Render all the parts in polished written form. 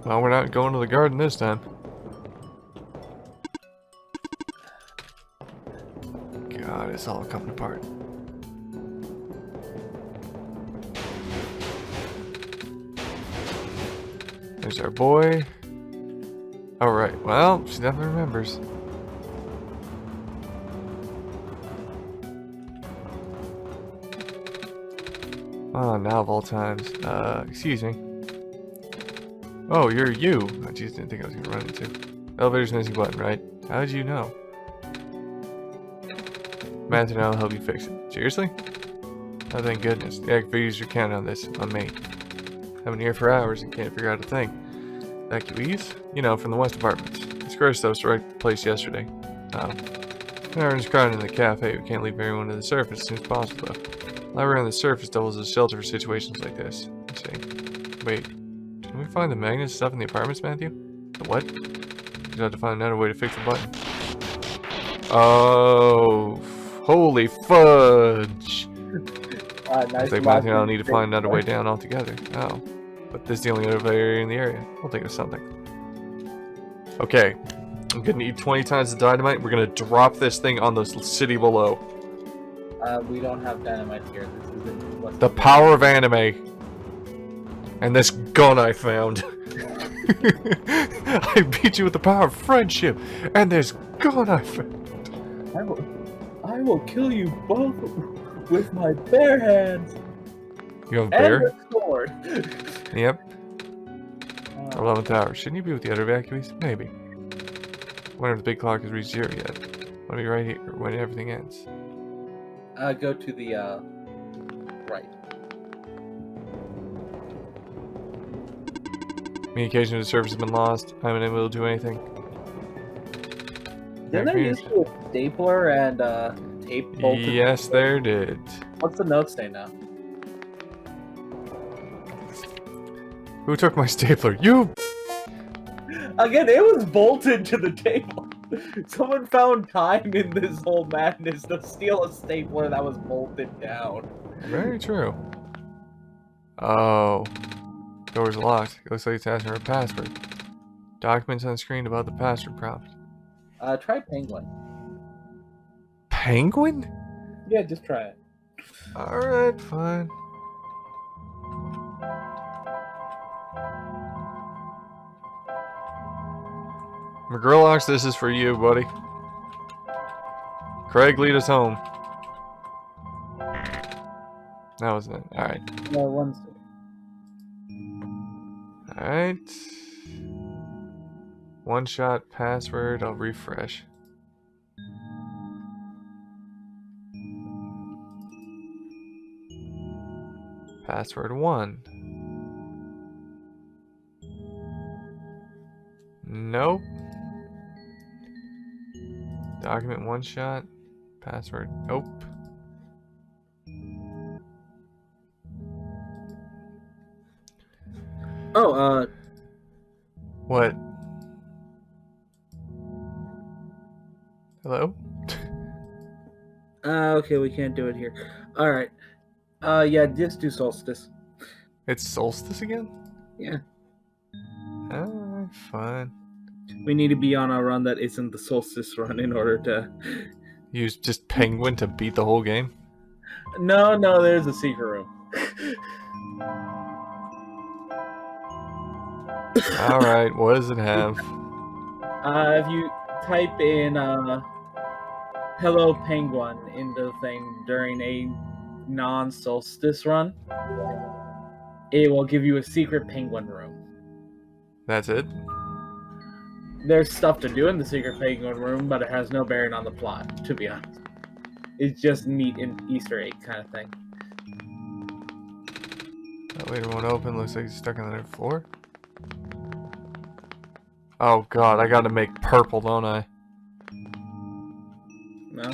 Well, we're not going to the garden this time. God, it's all coming apart. There's our boy. Alright, well, she definitely remembers. Oh, now of all times. Excuse me. Oh, you're you. I just didn't think I was gonna run into. Elevator's missing button, right? How did you know? Matthew, I'll help you fix it. Seriously? Oh, thank goodness. The activities are counting on this, on me. I've been here for hours and can't figure out a thing. Evacuees? You know, from the West Apartments. This gross stuff's the right place yesterday. Oh. Everyone's crying in the cafe. We can't leave everyone to the surface as soon as possible, though. Library on the surface doubles as a shelter for situations like this. Let's see. Wait. Didn't we find the magnet stuff in the apartments, Matthew? The what? You have to find another way to fix the button. Oh. Holy fudge! Nice. Like Matthew, I'll need to find another way down altogether. Oh. But this is the only elevator in the area. We'll think of something. Okay. I'm gonna need 20 times the dynamite. We're gonna drop this thing on the city below. We don't have dynamite here. This isn't what The power of anime. And this gun I found. I beat you with the power of friendship. And this gun I found. I will kill you both with my bare hands. You have a bear? And a sword. Yep. 11th hour. Shouldn't you be with the other evacuees? Maybe. Wonder if the big clock has reached 0 yet. I'll be right here when everything ends. Go to the, right. Communication to the surface has been lost. I'm unable to do anything. Didn't there used to be a stapler and, tape bolted? Yes, there did. What's the note say now? Who took my stapler? You! Again, it was bolted to the table. Someone found time in this whole madness to steal a stapler that was bolted down. Very true. Oh. Door's locked. It looks like it's asking for a password. Documents on the screen about the password prompt. Try penguin. Penguin? Yeah, just try it. Alright, fine. McGurlox, this is for you, buddy. Craig, lead us home. That wasn't it. Alright. No, one's... Alright. One shot password. I'll refresh. Password 1. Nope. Document 1 shot. Password. Nope. Oh, What? Hello? okay, we can't do it here. Alright. Yeah, just do solstice. It's solstice again? Yeah. Alright, fine. We need to be on a run that isn't the solstice run in order to... Use just penguin to beat the whole game? No, there's a secret room. Alright, what does it have? If you type in, hello penguin in the thing during a non-solstice run, it will give you a secret penguin room. That's it? There's stuff to do in the secret penguin room, but it has no bearing on the plot, to be honest. It's just neat and Easter egg kind of thing. Elevator won't open, looks like it's stuck on the floor. Oh god, I gotta make purple, don't I? No?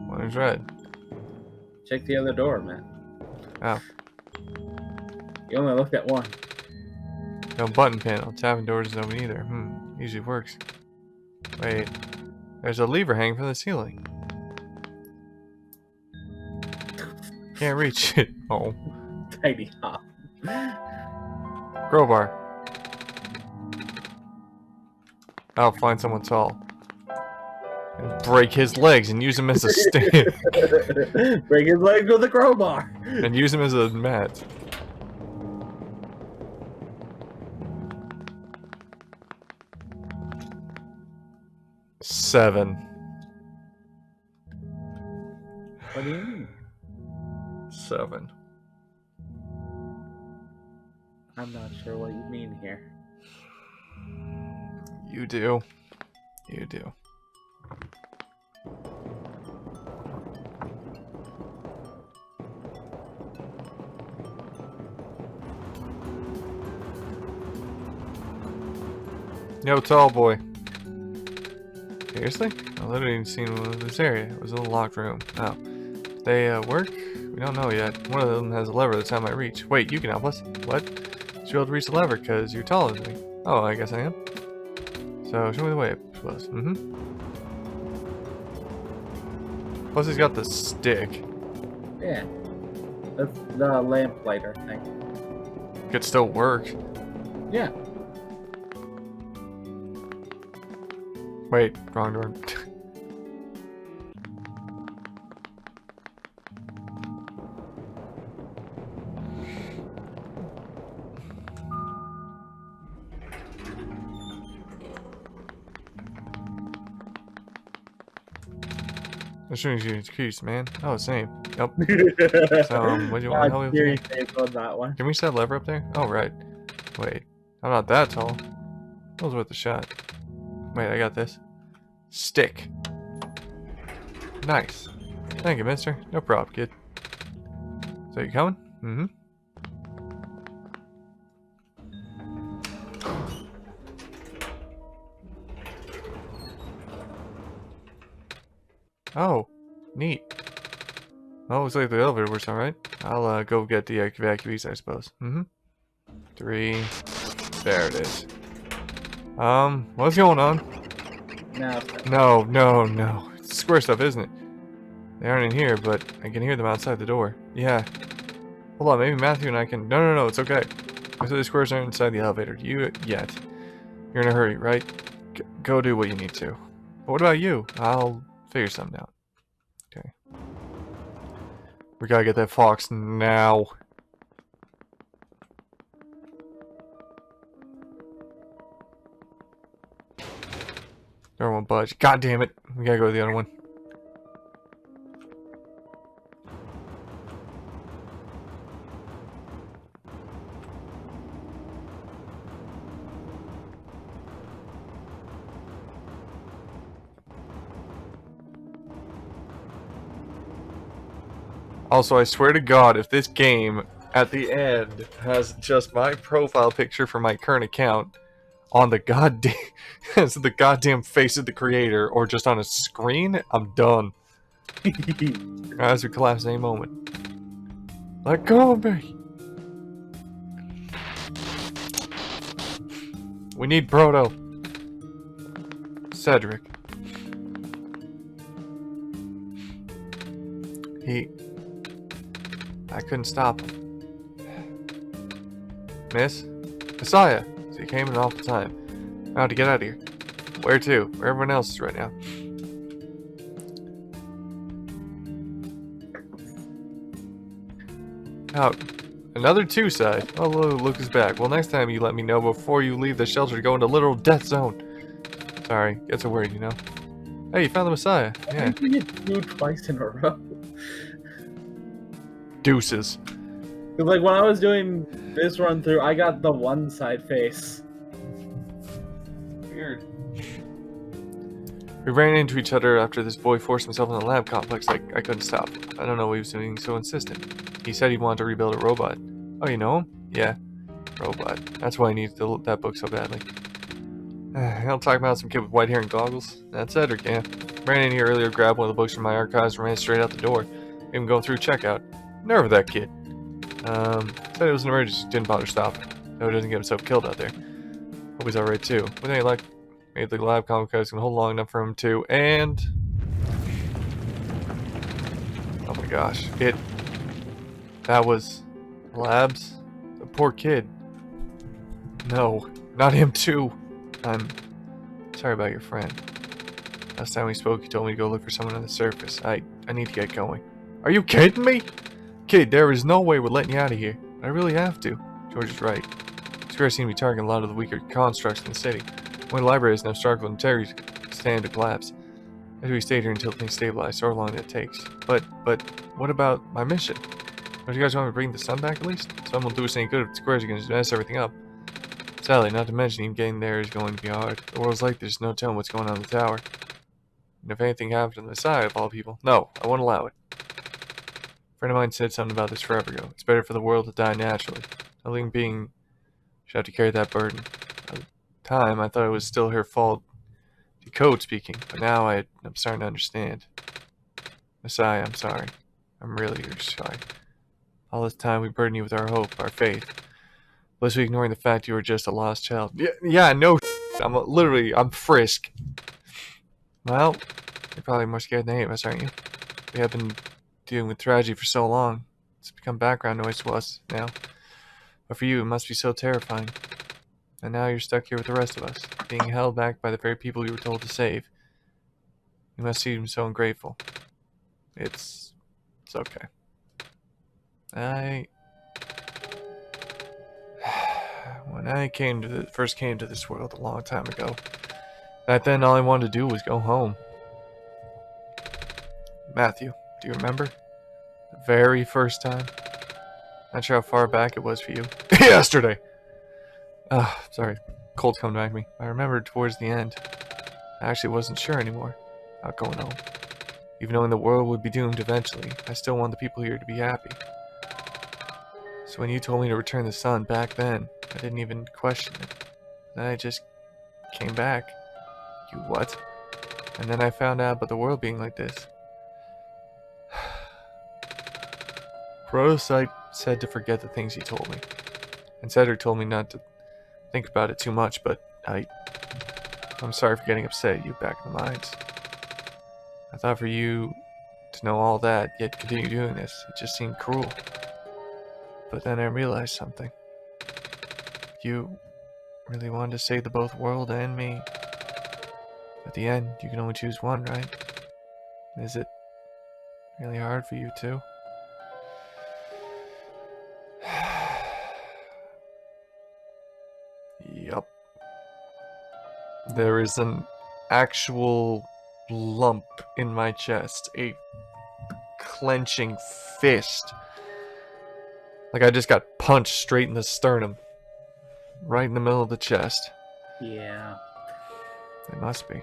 One is red. Check the other door, man. Oh. You only looked at one. No button panel. Tapping doors isn't open either. Usually works. Wait. There's a lever hanging from the ceiling. Can't reach it. Oh. Tiny hop. Crowbar. I'll find someone tall. And break his legs and use him as a stick. Break his legs with a crowbar. And use him as a mat. Seven. What do you mean? 7. I'm not sure what you mean here. You do. You do. Yo, tall boy. Seriously? I literally didn't see this area. It was a little locked room. Oh. They work? We don't know yet. One of them has a lever that's out of my reach. Wait, you can help us. What? Should be able to reach the lever because you're taller than me. Oh, I guess I am. So, show me the way, I suppose. Plus, he's got the stick. Yeah. That's the lamplighter thing. Could still work. Yeah. Wait, wrong door. As soon as you keys, man. Oh, same. Yep. So, what do you want to help me Serious with? face on that one. Can we set lever up there? Oh, right. Wait. I'm not that tall. That was worth a shot. Wait, I got this. Stick. Nice. Thank you, mister. No problem, kid. So, you coming? Mm-hmm. Oh, neat. Oh, looks like the elevator works alright. I'll go get the evacuees, I suppose. 3. There it is. What's going on? No. It's square stuff, isn't it? They aren't in here, but I can hear them outside the door. Yeah. Hold on, maybe Matthew and I can... No, it's okay. I said the squares aren't inside the elevator. You... yet. You're in a hurry, right? Go do what you need to. But what about you? I'll figure something out. Okay. We gotta get that fox now. Door won't budge. God damn it. We gotta go to the other one. Also, I swear to God, if this game at the end has just my profile picture for my current account on the goddamn as the goddamn face of the creator or just on a screen, I'm done. As we collapse at any moment. Let go of me. We need Brodo. Cedric. I couldn't stop him. Miss? Messiah! So he came in off the time. Now to get out of here. Where to? Where everyone else is right now. Out. Another 2 side. Oh, look is back. Well, next time you let me know before you leave the shelter to go into literal death zone. Sorry, gets a word, you know. Hey, you found the Messiah. Yeah. I think we get 2 twice in a row. Deuces. Cause like when I was doing this run through, I got the one side face. Weird. We ran into each other after this boy forced himself in the lab complex like I couldn't stop. I don't know what he was doing so insistent. He said he wanted to rebuild a robot. Oh, you know him? Yeah. Robot. That's why he needs that book so badly. I'll talk about some kid with white hair and goggles. That's Cedric, yeah. Ran in here earlier, grabbed one of the books from my archives, and ran straight out the door. Even going through checkout. Nerve of that kid. Said it was an emergency, didn't bother stopping. So he doesn't get himself killed out there. Hope he's alright too. But ain't like, maybe the lab complex can hold long enough for him too, and... oh my gosh. That was... labs? The poor kid. No, not him too. I'm Sorry about your friend. Last time we spoke, you told me to go look for someone on the surface. I need to get going. Are you kidding me? Kid, there is no way we're letting you out of here. I really have to. George is right. Square seem to be targeting a lot of the weaker constructs in the city. When the library has enough structural integrity to stand to collapse. As we stay here until things stabilize, so long that takes. But what about my mission? Don't you guys want me to bring the sun back at least? Sun will do us any good if the squares are going to mess everything up. Sadly, not to mention even getting there is going to be hard. The world's like there's no telling what's going on in the tower. And if anything happens on the side of all people, no, I won't allow it. A friend of mine said something about this forever ago. It's better for the world to die naturally. A living being should have to carry that burden. At the time, I thought it was still her fault. Code speaking, but now I'm starting to understand. Messiah, I'm sorry. I'm really sorry. All this time we burdened you with our hope, our faith. Blissfully ignoring the fact you were just a lost child. Yeah, no. I'm Frisk. Well, you're probably more scared than any of us, aren't you? We have been dealing with tragedy for so long. It's become background noise to us now. But for you, it must be so terrifying. And now you're stuck here with the rest of us, being held back by the very people you were told to save. You must seem so ungrateful. It's okay. When I first came to this world a long time ago, back then all I wanted to do was go home. Matthew, do you remember? The very first time? Not sure how far back it was for you. Yesterday! Sorry. Cold coming back to me. I remember towards the end. I actually wasn't sure anymore about going home. Even knowing the world would be doomed eventually, I still want the people here to be happy. So when you told me to return the sun back then, I didn't even question it. Then I just came back. You what? And then I found out about the world being like this. Protocyte said to forget the things he told me. And Cedric told me not to think about it too much, but I'm sorry for getting upset at you back in the mines. I thought for you to know all that, yet continue doing this, it just seemed cruel. But then I realized something. You really wanted to save the both world and me. At the end, you can only choose one, right? Is it really hard for you too? Yup. There is an actual lump in my chest. A clenching fist. Like I just got punched straight in the sternum. Right in the middle of the chest. Yeah. It must be.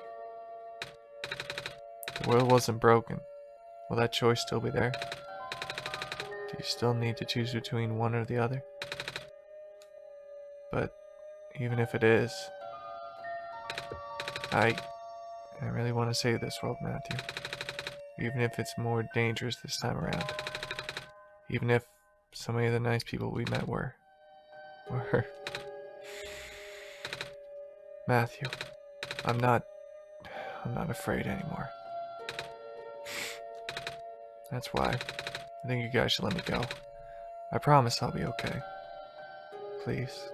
The world wasn't broken. Will that choice still be there? Do you still need to choose between one or the other? But even if it is, I really want to save this world, Matthew. Even if it's more dangerous this time around. Even if so many of the nice people we met were. Matthew, I'm not afraid anymore. That's why I think you guys should let me go. I promise I'll be okay. Please.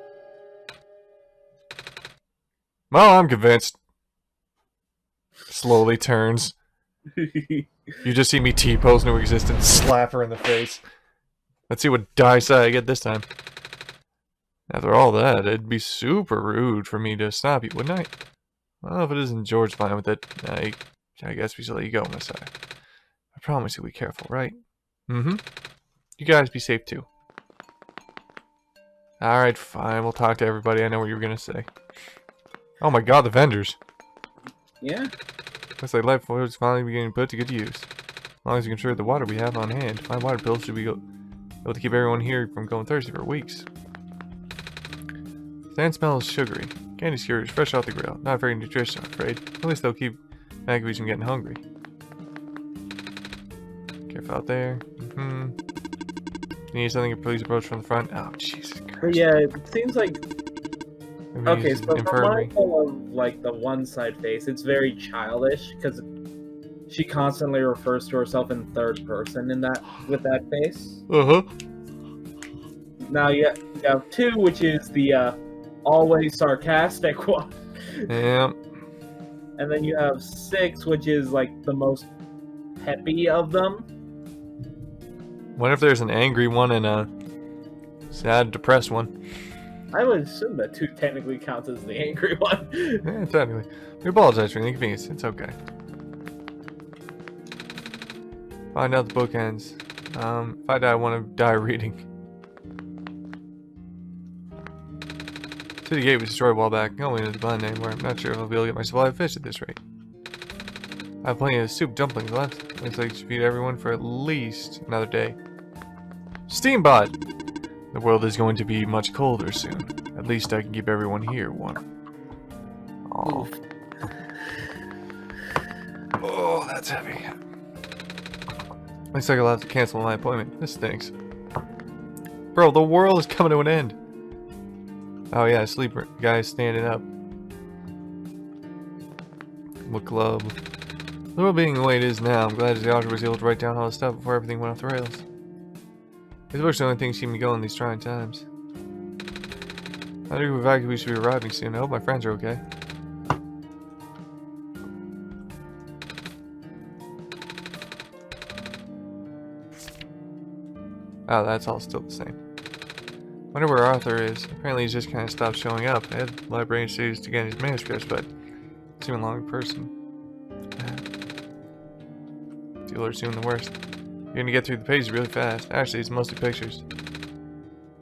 Well, I'm convinced. Slowly turns. You just see me T-pose into existence, slap her in the face. Let's see what dice I get this time. After all that, it'd be super rude for me to stop you, wouldn't I? Well, if it isn't George fine with it, I guess we should let you go, Messiah. I promise you'll be careful, right? Mm-hmm. You guys be safe too. Alright, fine. We'll talk to everybody. I know what you were gonna say. Oh my god, the vendors. Yeah. Looks like life is finally beginning put to good use. As long as you conserve the water we have on hand, my water pills should be able to keep everyone here from going thirsty for weeks. Sand smells sugary. Candy's curious, fresh off the grill. Not very nutritious, I'm afraid. At least they'll keep Magabees from getting hungry. Careful out there. You need something to please approach from the front? Oh, Jesus Christ. But yeah, it seems like... Maybe Okay, so from infirmary. my point of, like, the one-side face, it's very childish, because she constantly refers to herself in third person with that face. Uh-huh. Now you have two, which is the always sarcastic one. Yeah. and then you have 6, which is like the most peppy of them. What if there's an angry one and a sad, depressed one? I would assume that 2 technically counts as the angry one. Yeah, technically. We apologize for the inconvenience. It's okay. Find out the book ends. If I die, I want to die reading. City gate was destroyed a while back. No one knows the blend anymore. I'm not sure if I'll be able to get my supply of fish at this rate. I have plenty of soup dumplings left. Looks like I should feed everyone for at least another day. Steambot! The world is going to be much colder soon. At least I can keep everyone here warm. Oh. Oh, that's heavy. Looks like I'll have to cancel my appointment. This stinks. Bro, the world is coming to an end. Oh yeah, sleeper guy standing up. Book club. The world being the way it is now, I'm glad the author was able to write down all this stuff before everything went off the rails. These books are the only things keeping me going in these trying times. I think we should be arriving soon. I hope my friends are okay. Oh, that's all still the same. Wonder where Arthur is. Apparently he's just kind of stopped showing up. I had library studies to get his manuscripts, but it's even longer in person. Dealer's doing the worst. You're gonna get through the pages really fast. Actually, it's mostly pictures.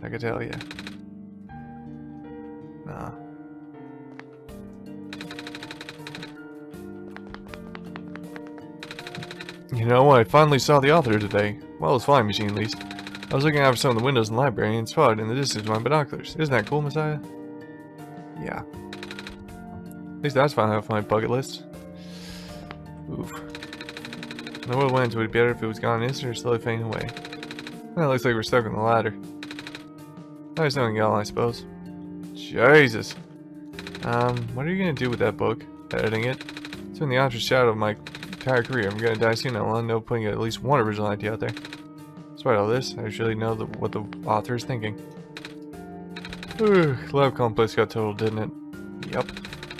I can tell, yeah. Nah. You know, I finally saw the author today. Well, it's flying machine at least. I was looking out for some of the windows in the library and spotted in the distance with my binoculars. Isn't that cool, Messiah? Yeah. At least that's finally off my bucket list. Oof. The world wins. Would it be better if it was gone instant or slowly fading away? Well, it looks like we're stuck on the ladder. Nice knowing y'all, I suppose. Jesus. What are you gonna do with that book? Editing it? It's been the opposite shadow of my entire career. I'm gonna die soon. I'll end up putting at least one original idea out there. Despite all this, I really know what the author is thinking. Lab complex got totaled, didn't it? Yep.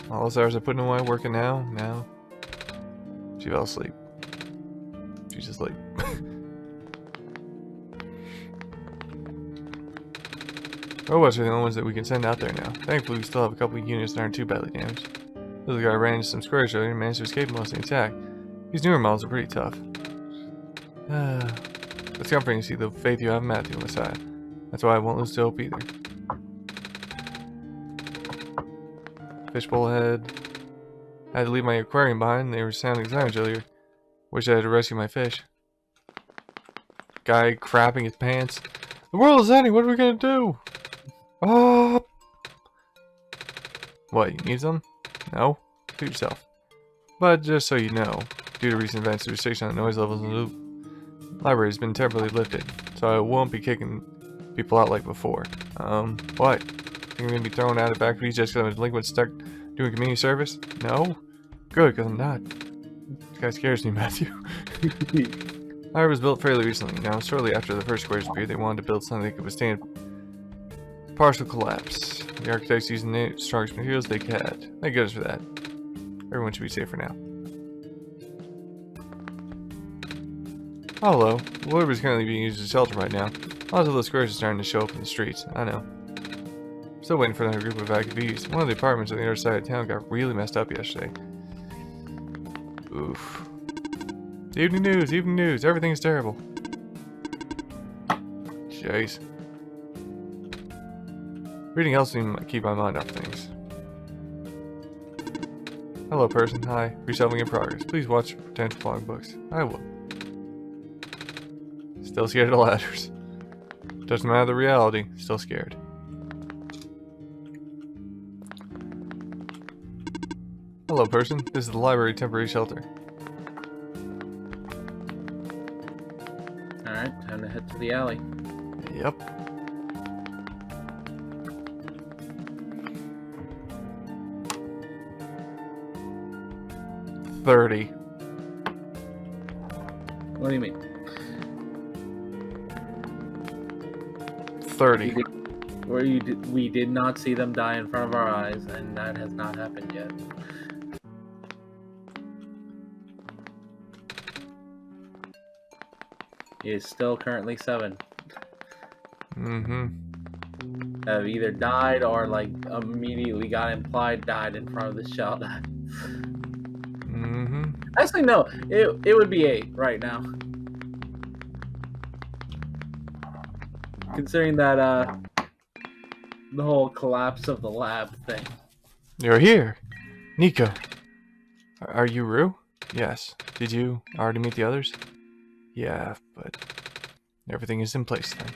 All those hours I put in my working now. She fell asleep. She's asleep. Robots are the only ones that we can send out there now. Thankfully, we still have a couple of units that aren't too badly damaged. This guy ran into some squares earlier and managed to escape most of the attack. These newer models are pretty tough. It's comforting to see the faith you have in Matthew, Messiah. That's why I won't lose hope either. Fishbowl head. I had to leave my aquarium behind. They were sounding sirens earlier. Wish I had to rescue my fish. Guy crapping his pants. The world is ending. What are we gonna do? Oh. What? You need some? No. Do it yourself. But just so you know, due to recent events, the restriction on noise levels in the loop library has been temporarily lifted, so I won't be kicking people out like before. What? Think I'm gonna be thrown out of back just because I'm a delinquent stuck doing community service? No? Good, because I'm not. This guy scares me, Matthew. Library was built fairly recently. Now, shortly after the first squares appeared, they wanted to build something that could withstand partial collapse. The architects using the strongest materials they had. Thank goodness for that. Everyone should be safe for now. Hello. The library is currently being used as a shelter right now. Lots of those squares are starting to show up in the streets. I know. Still waiting for another group of evacuees. One of the apartments on the other side of town got really messed up yesterday. Oof. Evening news, everything is terrible. Jeez. Reading helps me keep my mind off things. Hello person, hi. Reshelving in progress. Please watch potential falling books. I will. Still scared of ladders. Doesn't matter the reality, still scared. Hello person, this is the library temporary shelter. Alright, time to head to the alley. Yep. $30. What do you mean? 30. We did not see them die in front of our eyes, and that has not happened yet. It is still currently 7. Have either died or like immediately got implied died in front of the shot. Actually, no. It would be 8 right now. Considering that the whole collapse of the lab thing. You're here, Niko. Are you Rue? Yes. Did you already meet the others? Yeah, but everything is in place then.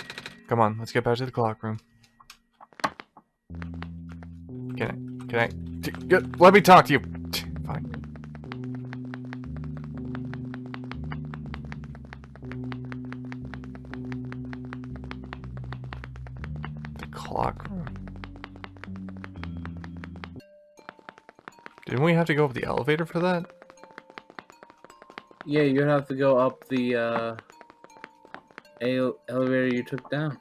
Come on, let's get back to the clock room. Let me talk to you. Fine. The clock room. Didn't we have to go up the elevator for that? Yeah, you'd have to go up the elevator you took down.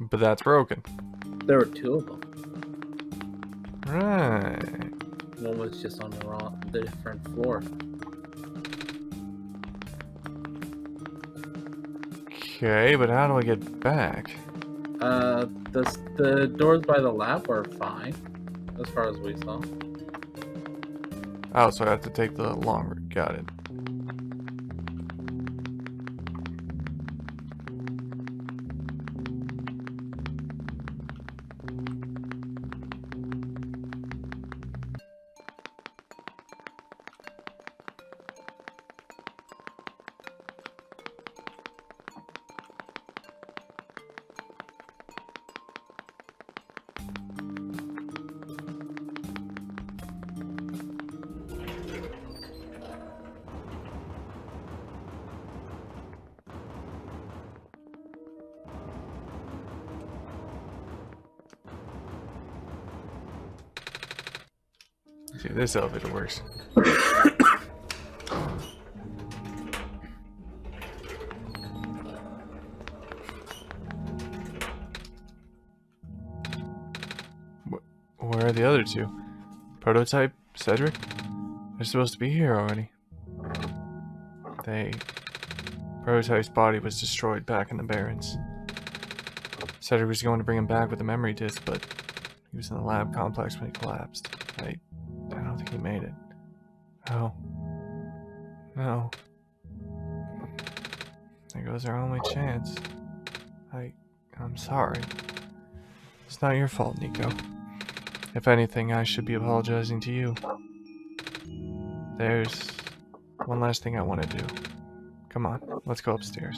But that's broken. There were 2 of them. Right. One was just on the different floor. Okay, but how do I get back? The doors by the lab were fine, as far as we saw. Oh, so I have to take the long route. Got it. See, this elevator works. Where are the other 2? Prototype? Cedric? They're supposed to be here already. Prototype's body was destroyed back in the Barrens. Cedric was going to bring him back with a memory disk, but he was in the lab complex when he collapsed. I don't think he made it. Oh. No. There goes our only chance. I'm sorry. It's not your fault, Niko. If anything, I should be apologizing to you. There's one last thing I want to do. Come on, let's go upstairs.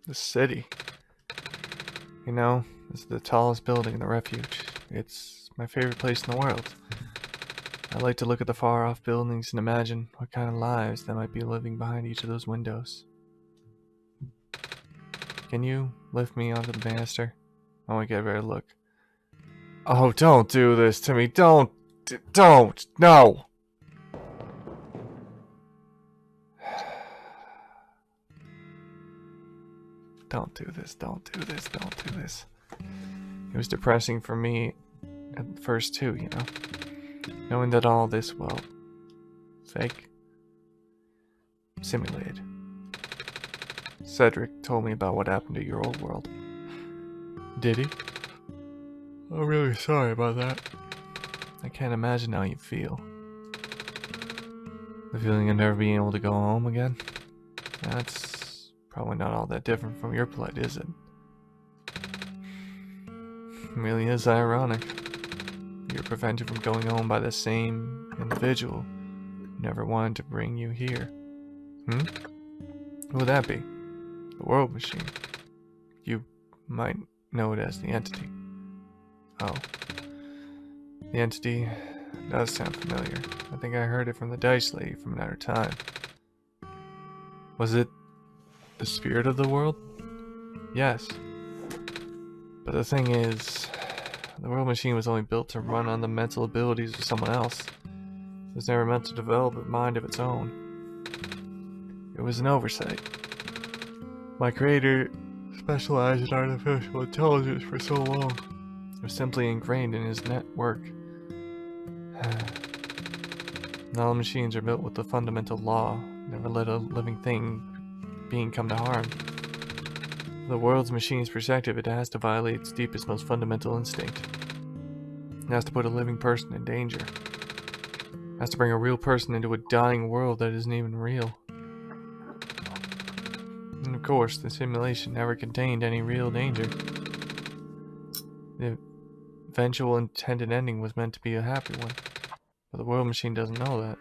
The city. You know, it's the tallest building in the refuge. It's my favorite place in the world. I like to look at the far-off buildings and imagine what kind of lives that might be living behind each of those windows. Can you lift me onto the banister? I want to get a better look. Oh, don't do this to me. Don't. No. Don't do this. It was depressing for me at first too, you know. Knowing that all this, well, fake. Simulated. Cedric told me about what happened to your old world. Did he? I'm really sorry about that. I can't imagine how you feel. The feeling of never being able to go home again? That's probably not all that different from your plight, is it? It really is ironic. You're prevented from going home by the same individual who never wanted to bring you here. Who would that be? The world machine. You might know it as the entity. Oh. The entity does sound familiar. I think I heard it from the dice lady from another time. Was it the spirit of the world? Yes. But the thing is, the world machine was only built to run on the mental abilities of someone else. It was never meant to develop a mind of its own. It was an oversight. My creator specialized in artificial intelligence for so long. It was simply ingrained in his network. All the machines are built with the fundamental law. Never let a living being come to harm. From the world's machine's perspective, it has to violate its deepest, most fundamental instinct. It has to put a living person in danger. It has to bring a real person into a dying world that isn't even real. And of course, the simulation never contained any real danger. The eventual intended ending was meant to be a happy one. But the world machine doesn't know that.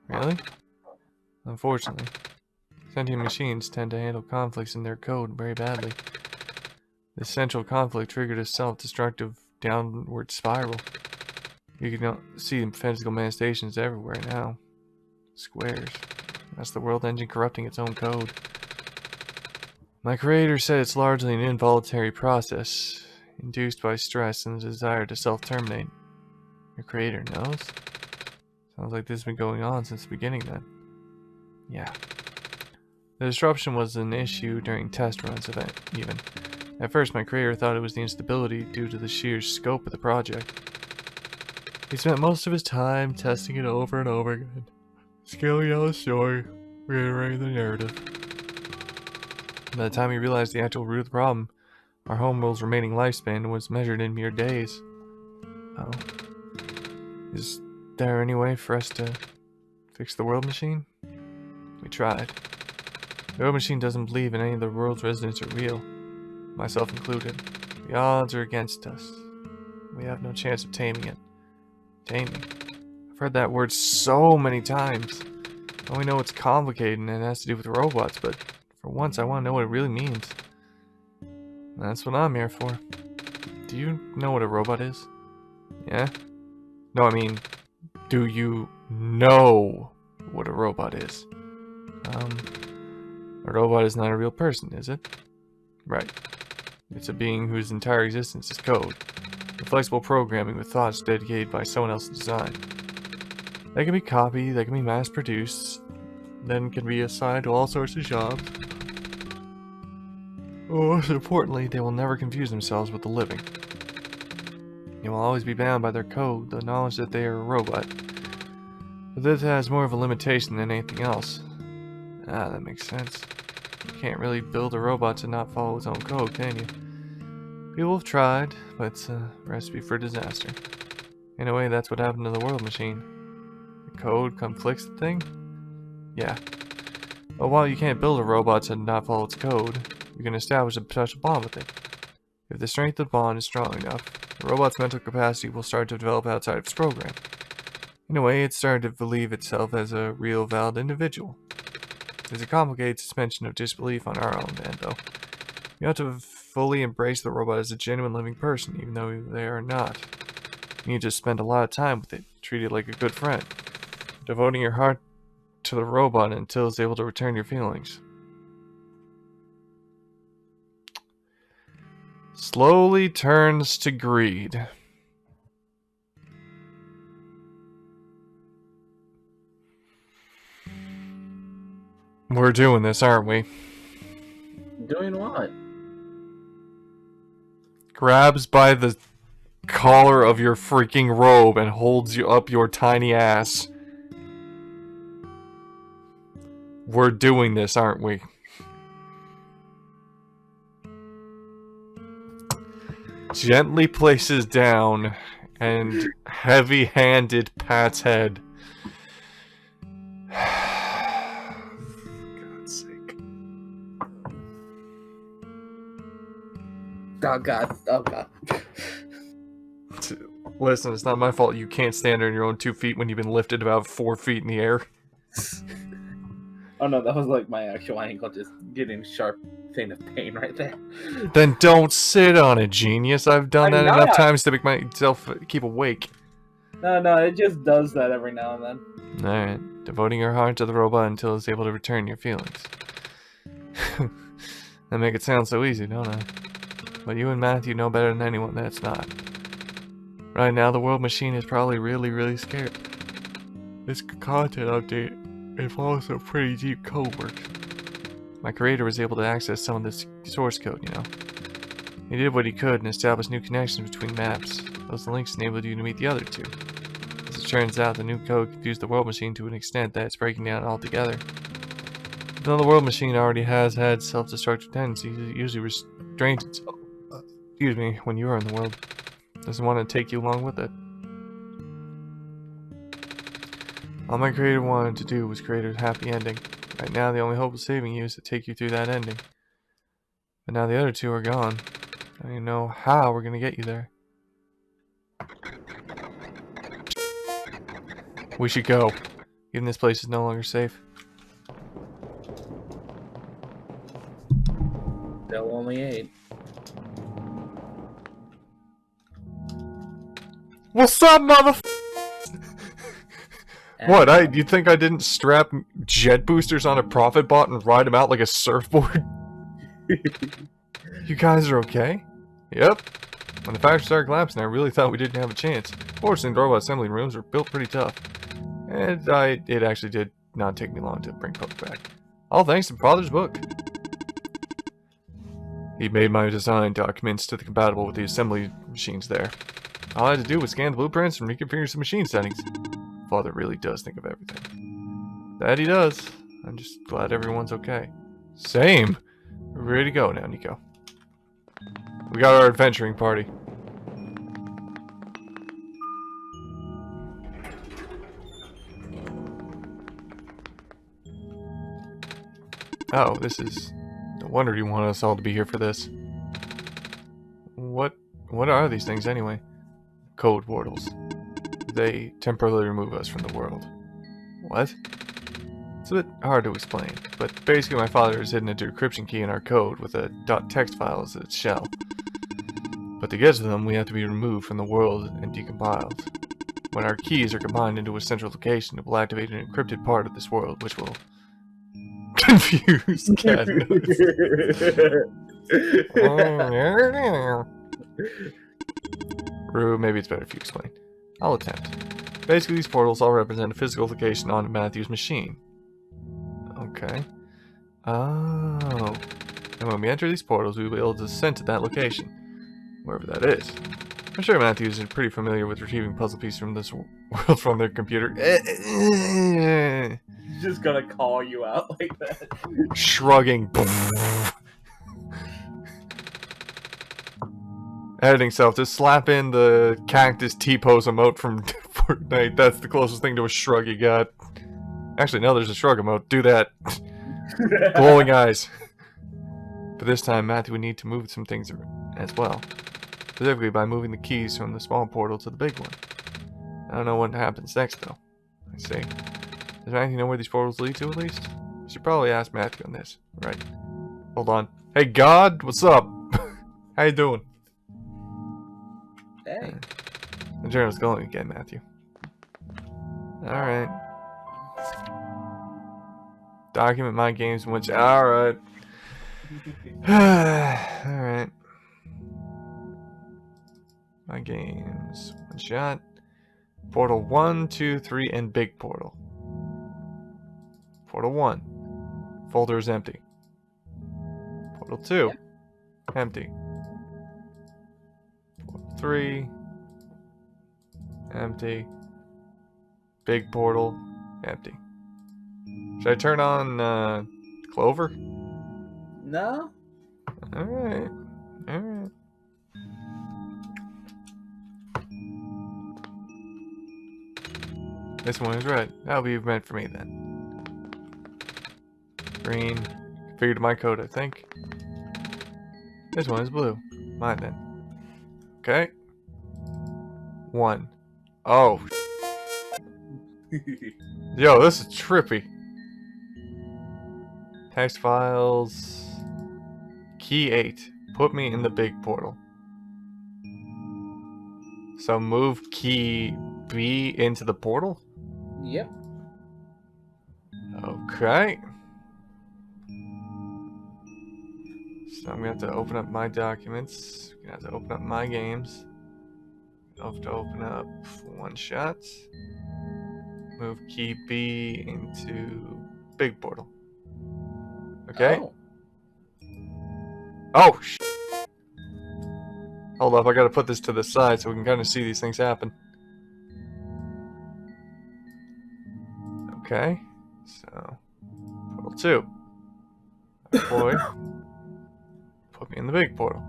Really? Unfortunately. Sentient machines tend to handle conflicts in their code very badly. This central conflict triggered a self-destructive downward spiral. You can see physical manifestations everywhere now. Squares. That's the world engine corrupting its own code. My creator said it's largely an involuntary process, induced by stress and the desire to self-terminate. Your creator knows? Sounds like this has been going on since the beginning then. Yeah. The disruption was an issue during test runs even. At first, my creator thought it was the instability due to the sheer scope of the project. He spent most of his time testing it over and over again, scaling out the story, reiterating the narrative. By the time he realized the actual root of the problem, our homeworld's remaining lifespan was measured in mere days. Oh. Is there any way for us to fix the world machine? We tried. The world machine doesn't believe in any of the world's residents are real, myself included. The odds are against us. We have no chance of taming it. Taming? I've heard that word so many times. I only know it's complicated and it has to do with robots, but for once I want to know what it really means. That's what I'm here for. Do you know what a robot is? Yeah? No, I mean, do you know what a robot is? A robot is not a real person, is it? Right. It's a being whose entire existence is code. A flexible programming with thoughts dedicated by someone else's design. They can be copied, they can be mass-produced, then can be assigned to all sorts of jobs. Most importantly, they will never confuse themselves with the living. They will always be bound by their code, the knowledge that they are a robot. But this has more of a limitation than anything else. Ah, that makes sense. You can't really build a robot to not follow its own code, can you? People have tried, but it's a recipe for disaster. In a way, that's what happened to the world machine. The code conflicts the thing? Yeah. But while you can't build a robot to not follow its code, you can establish a special bond with it. If the strength of the bond is strong enough, the robot's mental capacity will start to develop outside of its program. In a way, it's starting to believe itself as a real, valid individual. It's a complicated suspension of disbelief on our own end, though. You have to fully embrace the robot as a genuine living person, even though they are not. You need to spend a lot of time with it, treat it like a good friend, devoting your heart to the robot until it's able to return your feelings. Slowly turns to greed. We're doing this, aren't we? Doing what? Grabs by the collar of your freaking robe and holds you up your tiny ass. We're doing this, aren't we? Gently places down and heavy-handed pats head. Oh god, oh god. Listen, it's not my fault you can't stand on your own 2 feet when you've been lifted about 4 feet in the air. Oh no, that was like my actual ankle just getting a sharp thing of pain right there. Then don't sit on it, genius. I've done that enough times to make myself keep awake. No, it just does that every now and then. Alright, devoting your heart to the robot until it's able to return your feelings. That make it sound so easy, don't I? But you and Matthew know better than anyone that it's not. Right now, the world machine is probably really, really scared. This content update It follows some pretty deep code work. My creator was able to access some of this source code, you know. He did what he could and established new connections between maps. Those links enabled you to meet the other two. As it turns out, the new code confused the world machine to an extent that it's breaking down altogether. Even though the world machine already has had self-destructive tendencies, it usually restrains itself. Excuse me, when you are in the world. Doesn't want to take you along with it. All my creator wanted to do was create a happy ending. Right now, the only hope of saving you is to take you through that ending. But now the other two are gone. I don't even know how we're gonna get you there. We should go. Even this place is no longer safe. Still only 8. What's up, What? You think I didn't strap jet boosters on a profit bot and ride them out like a surfboard? You guys are okay? Yep. When the factory started collapsing, I really thought we didn't have a chance. Fortunately, the robot assembly rooms are built pretty tough. And it actually did not take me long to bring Poke back. All thanks to Father's book. He made my design documents to the compatible with the assembly machines there. All I had to do was scan the blueprints and reconfigure some machine settings. Father really does think of everything. That he does. I'm just glad everyone's okay. Same. We're ready to go now, Niko. We got our adventuring party. Oh, this is... No wonder you want us all to be here for this. What are these things anyway? Code portals. They temporarily remove us from the world. What? It's a bit hard to explain, but basically my father has hidden a decryption key in our code with a .txt file as its shell. But to get to them, we have to be removed from the world and decompiled. When our keys are combined into a central location, it will activate an encrypted part of this world, which will confuse cat notes. Rue, maybe it's better if you explain. I'll attempt. Basically, these portals all represent a physical location on Matthew's machine. Okay. Oh. And when we enter these portals, we will be able to ascend to that location. Wherever that is. I'm sure Matthews is pretty familiar with retrieving puzzle pieces from this world from their computer. He's just gonna call you out like that. Shrugging. Editing self, just slap in the cactus T-pose emote from Fortnite. That's the closest thing to a shrug you got. Actually, no, there's a shrug emote. Do that. Glowing eyes. But this time, Matthew would need to move some things as well. Specifically by moving the keys from the small portal to the big one. I don't know what happens next, though. I see. Does Matthew know where these portals lead to, at least? I should probably ask Matthew on this. Right. Hold on. Hey, God! What's up? How you doing? Hey. The journal's going again, Matthew. Alright. Document my games in which... Alright. Alright. My games. One shot. Portal 1, 2, 3, and big portal. Portal 1. Folder is empty. Portal 2. Yep. Empty. Portal 3. Empty. Big portal. Empty. Should I turn on Clover? No? Alright. Alright. This one is red. That'll be meant for me then. Green. Configured my code, I think. This one is blue. Mine then. Okay. 1. Oh. Yo, this is trippy. Text files. Key 8. Put me in the big portal. So move key B into the portal? Yep. Okay. So I'm gonna have to open up my documents. I'm gonna have to open up my games. I'll have to open up one shot. Move key B into big portal. Okay. Oh, hold up, I gotta put this to the side so we can kind of see these things happen. Okay, so portal 2. Boy, put me in the big portal.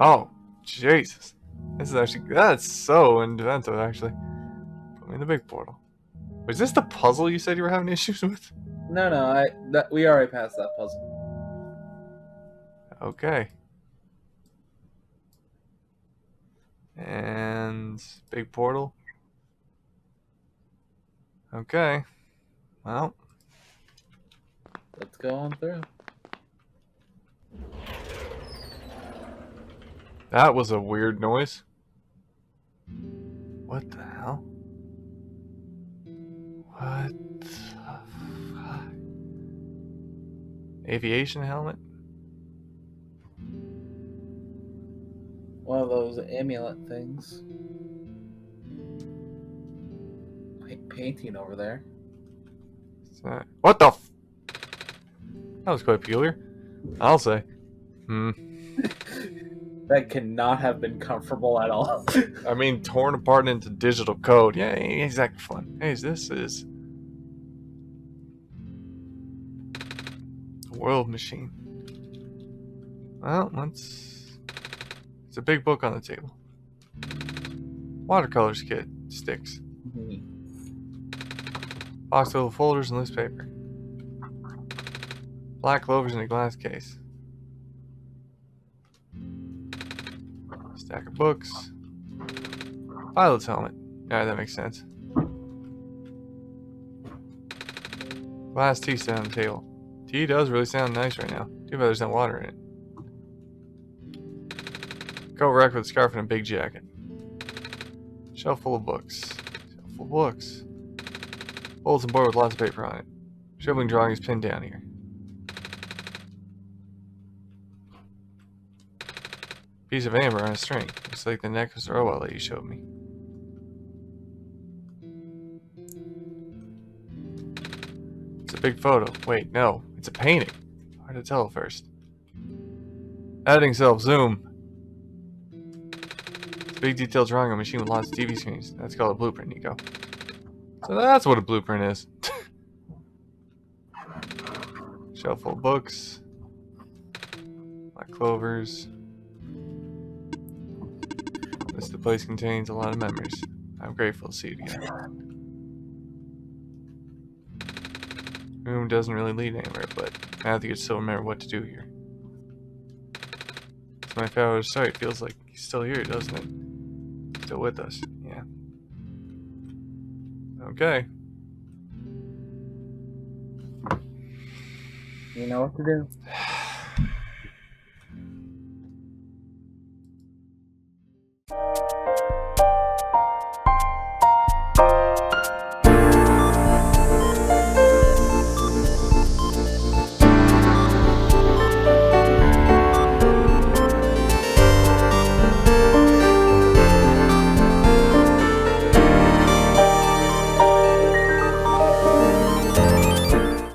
Oh, Jesus. This is actually, that's so inventive, actually. Put me in the big portal. Was this the puzzle you said you were having issues with? No, we already passed that puzzle. Okay. And big portal. Okay. Well. Let's go on through. That was a weird noise. What the hell? What the fuck? Aviation helmet? One of those amulet things. Painting over there. What the f? That was quite peculiar. I'll say. That cannot have been comfortable at all. I mean, torn apart into digital code. Yeah, exactly fun. Hey, this is a world machine. Well, it's a big book on the table. Watercolors kit, sticks. Box full of folders and loose paper. Black clovers in a glass case. Stack of books. Pilot's helmet. Alright, that makes sense. Glass tea set on the table. Tea does really sound nice right now. Too bad there's no water in it. Coat rack with a scarf and a big jacket. Shelf full of books. Shelf full of books. Bulletin board with lots of paper on it. Scribbling drawing is pinned down here. Piece of amber on a string. Looks like the necklace or robot lady showed me. It's a big photo. Wait, no. It's a painting. Hard to tell at first. Editing self. Zoom. It's a big detailed drawing on a machine with lots of TV screens. That's called a blueprint, Niko. So that's what a blueprint is. Shelf full of books. Black clovers. The place contains a lot of memories. I'm grateful to see it again. Room doesn't really lead anywhere, but I think I still remember what to do here. It's my father's sight. Feels like he's still here, doesn't it? Still with us. Yeah. Okay. You know what to do.